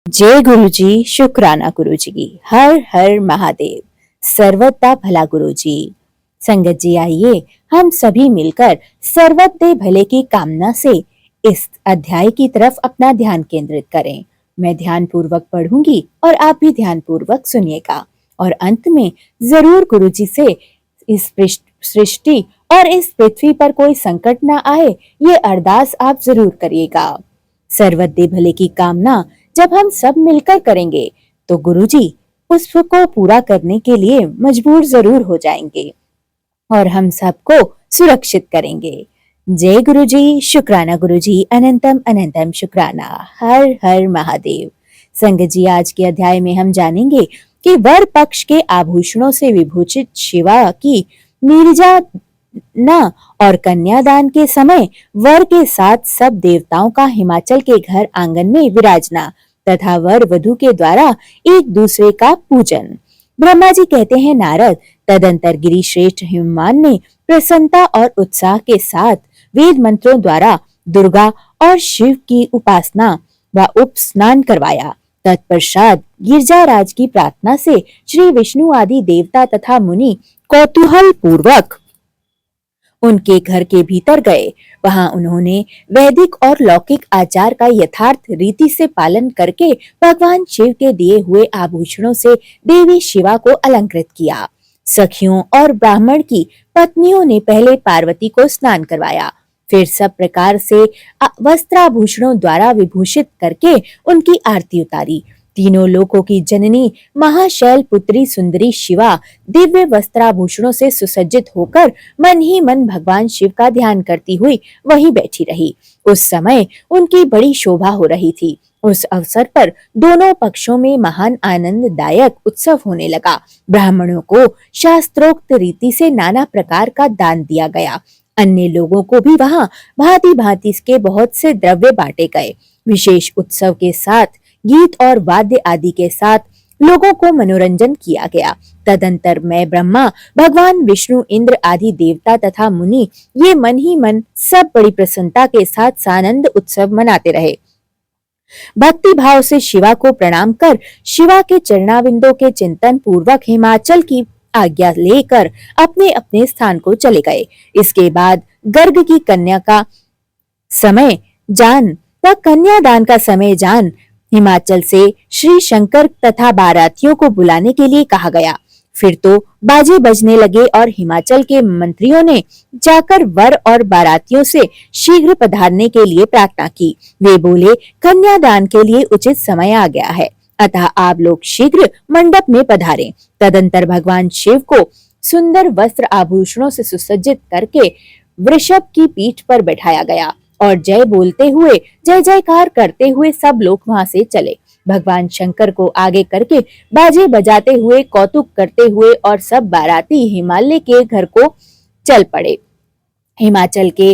जय गुरु जी, शुक्राना गुरु जी, हर हर महादेव, सर्वदा भला गुरु जी। संगत जी, आइए हम सभी मिलकर सर्वदा भले की कामना से इस अध्याय की तरफ अपना ध्यान केंद्रित करें। मैं ध्यान पूर्वक पढ़ूंगी और आप भी ध्यान पूर्वक सुनिएगा और अंत में जरूर गुरु जी से इस सृष्टि और इस पृथ्वी पर कोई संकट ना आए, ये अरदास आप जरूर करिएगा। सर्वदा भले की कामना जब हम सब मिलकर करेंगे तो गुरुजी उसको पूरा करने के लिए मजबूर जरूर हो जाएंगे और हम सबको सुरक्षित करेंगे। जय गुरुजी, शुक्राना गुरुजी, अनंतम अनंतम शुक्राना, हर हर महादेव। संगत जी, आज के अध्याय में हम जानेंगे कि वर पक्ष के आभूषणों से विभूषित शिवा की नीरजा न और कन्यादान के समय वर के साथ सब देवताओं का हिमाचल के घर आंगन में विराजना तथा वर वधु के द्वारा एक दूसरे का पूजन। ब्रह्मा जी कहते हैं, नारद, तदंतर गिरि श्रेष्ठ हिमवान ने प्रसन्नता और उत्साह के साथ वेद मंत्रों द्वारा दुर्गा और शिव की उपासना व उपस्नान करवाया। तत्पश्चात गिरजाराज की प्रार्थना से श्री विष्णु आदि देवता तथा मुनि कौतूहल पूर्वक उनके घर के भीतर गए। वहां उन्होंने वैदिक और लौकिक आचार का यथार्थ रीति से पालन करके भगवान शिव के दिए हुए आभूषणों से देवी शिवा को अलंकृत किया। सखियों और ब्राह्मण की पत्नियों ने पहले पार्वती को स्नान करवाया, फिर सब प्रकार से वस्त्राभूषणों द्वारा विभूषित करके उनकी आरती उतारी। तीनों लोकों की जननी महाशैल पुत्री सुंदरी शिवा दिव्य वस्त्राभूषणों से सुसज्जित होकर मन ही मन भगवान शिव का ध्यान करती हुई वहीं बैठी रही। उस समय उनकी बड़ी शोभा हो रही थी। उस अवसर पर दोनों पक्षों में महान आनंददायक उत्सव होने लगा। ब्राह्मणों को शास्त्रोक्त रीति से नाना प्रकार का दान दिया गया। अन्य लोगों को भी वहां भांति भांति के बहुत से द्रव्य बांटे गए। विशेष उत्सव के साथ गीत और वाद्य आदि के साथ लोगों को मनोरंजन किया गया। तदंतर मैं ब्रह्मा, भगवान विष्णु, इंद्र आदि देवता तथा मुनि ये मन ही मन सब बड़ी प्रसन्नता के साथ सानंद उत्सव मनाते रहे। भक्ति भाव से शिवा को प्रणाम कर शिवा के चरणाविंदों के चिंतन पूर्वक हिमाचल की आज्ञा लेकर अपने अपने स्थान को चले गए। इसके बाद गर्ग की कन्या का समय जान व कन्यादान का समय जान हिमाचल से श्री शंकर तथा बारातियों को बुलाने के लिए कहा गया। फिर तो बाजे बजने लगे और हिमाचल के मंत्रियों ने जाकर वर और बारातियों से शीघ्र पधारने के लिए प्रार्थना की। वे बोले, कन्यादान के लिए उचित समय आ गया है, अतः आप लोग शीघ्र मंडप में पधारें। तदंतर भगवान शिव को सुंदर वस्त्र आभूषणों से सुसज्जित करके वृषभ की पीठ पर बैठाया गया और जय बोलते हुए, जय जयकार करते हुए सब लोग वहां से चले। भगवान शंकर को आगे करके बाजे बजाते हुए, कौतुक करते हुए और सब बाराती हिमालय के घर को चल पड़े। हिमाचल के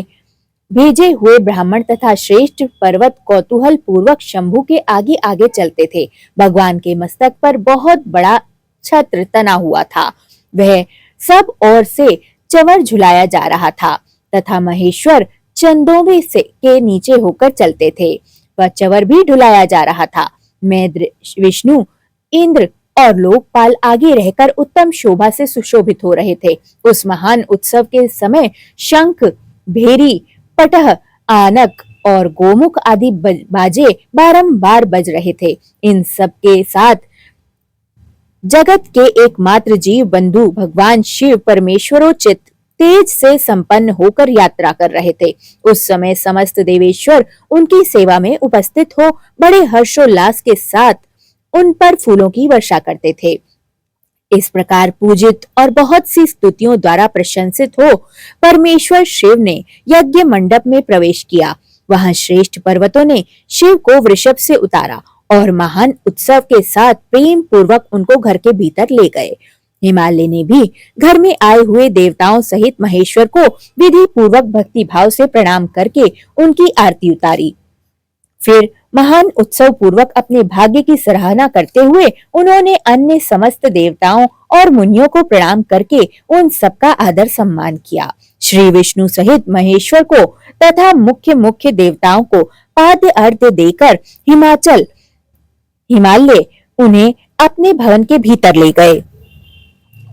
भेजे हुए ब्राह्मण तथा श्रेष्ठ पर्वत कौतूहल पूर्वक शंभु के आगे आगे चलते थे। भगवान के मस्तक पर बहुत बड़ा छत्र तना हुआ था। वह सब ओर से चंवर झुलाया जा रहा था तथा महेश्वर चंदोवे से के नीचे होकर चलते थे। वह चंवर भी ढुलाया जा रहा था। मैं विष्णु, इंद्र और लोकपाल आगे रहकर उत्तम शोभा से सुशोभित हो रहे थे। उस महान उत्सव के समय शंख, भेरी, पटह, आनक और गोमुख आदि बाजे बारंबार बज रहे थे। इन सब के साथ जगत के एकमात्र जीव बंधु भगवान शिव परमेश्वरोचित तेज से संपन्न होकर यात्रा कर रहे थे। उस समय समस्त देवेश्वर उनकी सेवा में उपस्थित हो बड़े हर्षोल्लास के साथ उन पर फूलों की वर्षा करते थे। इस प्रकार पूजित और बहुत सी स्तुतियों द्वारा प्रशंसित हो परमेश्वर शिव ने यज्ञ मंडप में प्रवेश किया। वहां श्रेष्ठ पर्वतों ने शिव को वृषभ से उतारा और महान उत्सव के साथ प्रेम पूर्वक उनको घर के भीतर ले गए। हिमालय ने भी घर में आए हुए देवताओं सहित महेश्वर को विधि पूर्वक भक्ति भाव से प्रणाम करके उनकी आरती उतारी। फिर महान उत्सव पूर्वक अपने भाग्य की सराहना करते हुए उन्होंने अन्य समस्त देवताओं और मुनियों को प्रणाम करके उन सबका आदर सम्मान किया। श्री विष्णु सहित महेश्वर को तथा मुख्य मुख्य देवताओं को पाद्य अर्घ्य देकर हिमाचल हिमालय उन्हें अपने भवन के भीतर ले गए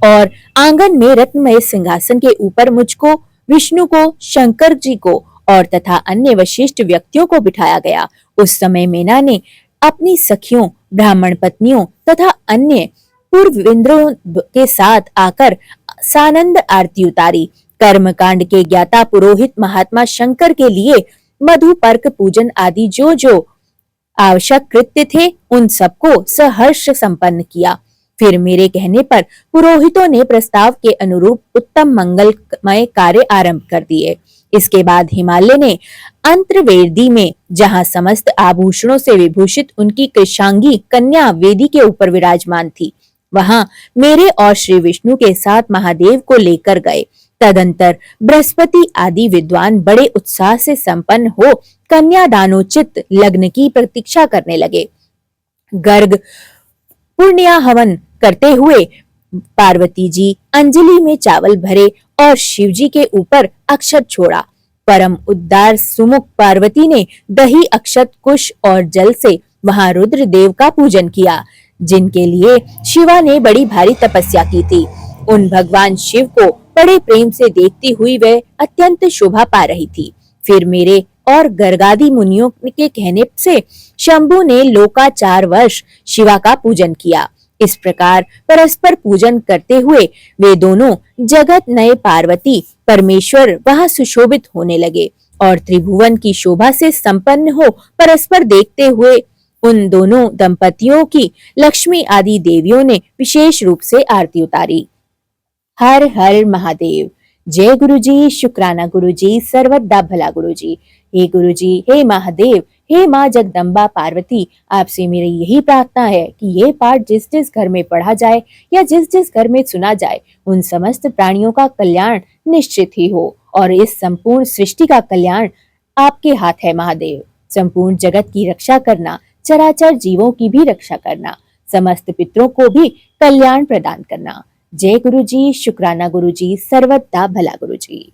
और आंगन में रत्नमय सिंहासन के ऊपर मुझको, विष्णु को, शंकर जी को और तथा अन्य विशिष्ट व्यक्तियों को बिठाया गया। उस समय मीना ने अपनी सखियों, ब्राह्मण पत्नियों तथा अन्य पूर्वेंद्रों के साथ आकर सानंद आरती उतारी। कर्मकांड के ज्ञाता पुरोहित महात्मा शंकर के लिए मधु पर्क पूजन आदि जो जो आवश्यक कृत्य थे उन सबको सहर्ष संपन्न किया। फिर मेरे कहने पर पुरोहितों ने प्रस्ताव के अनुरूप उत्तम मंगलमय कार्य आरंभ कर दिए। इसके बाद हिमालय ने अंतर्वेदी में, जहां समस्त आभूषणों से विभूषित उनकी कृशांगी कन्या वेदी के ऊपर विराजमान थी, वहां मेरे और श्री विष्णु के साथ महादेव को लेकर गए। तदंतर बृहस्पति आदि विद्वान बड़े उत्साह से संपन्न हो कन्यादानोचित लग्न की प्रतीक्षा करने लगे। गर्ग पुण्य हवन करते हुए पार्वती जी अंजलि में चावल भरे और शिव जी के ऊपर अक्षत छोड़ा। परम उद्दार सुमुख पार्वती ने दही, अक्षत, कुश और जल से वहां रुद्र देव का पूजन किया, जिनके लिए शिवा ने बड़ी भारी तपस्या की थी। उन भगवान शिव को बड़े प्रेम से देखती हुई वह अत्यंत शोभा पा रही थी। फिर मेरे और गर्गादि मुनियों के कहने से शंभु ने लोकाचार वर्ष शिवा का पूजन किया। इस प्रकार परस्पर पूजन करते हुए वे दोनों जगत नए पार्वती परमेश्वर वहां सुशोभित होने लगे और त्रिभुवन की शोभा से संपन्न हो परस्पर देखते हुए उन दोनों दंपतियों की लक्ष्मी आदि देवियों ने विशेष रूप से आरती उतारी। हर हर महादेव। जय गुरु जी, शुक्राना गुरु जी, सर्वदा भला गुरु जी। हे गुरु जी, हे महादेव, हे माँ जगदम्बा पार्वती, आपसे मेरी यही प्रार्थना है कि ये पाठ जिस जिस घर में पढ़ा जाए या जिस जिस घर में सुना जाए उन समस्त प्राणियों का कल्याण निश्चित ही हो और इस संपूर्ण सृष्टि का कल्याण आपके हाथ है महादेव। संपूर्ण जगत की रक्षा करना, चराचर जीवों की भी रक्षा करना, समस्त पितरों को भी कल्याण प्रदान करना। जय गुरु जी, शुक्राना गुरु जी, सर्वदा भला गुरु जी।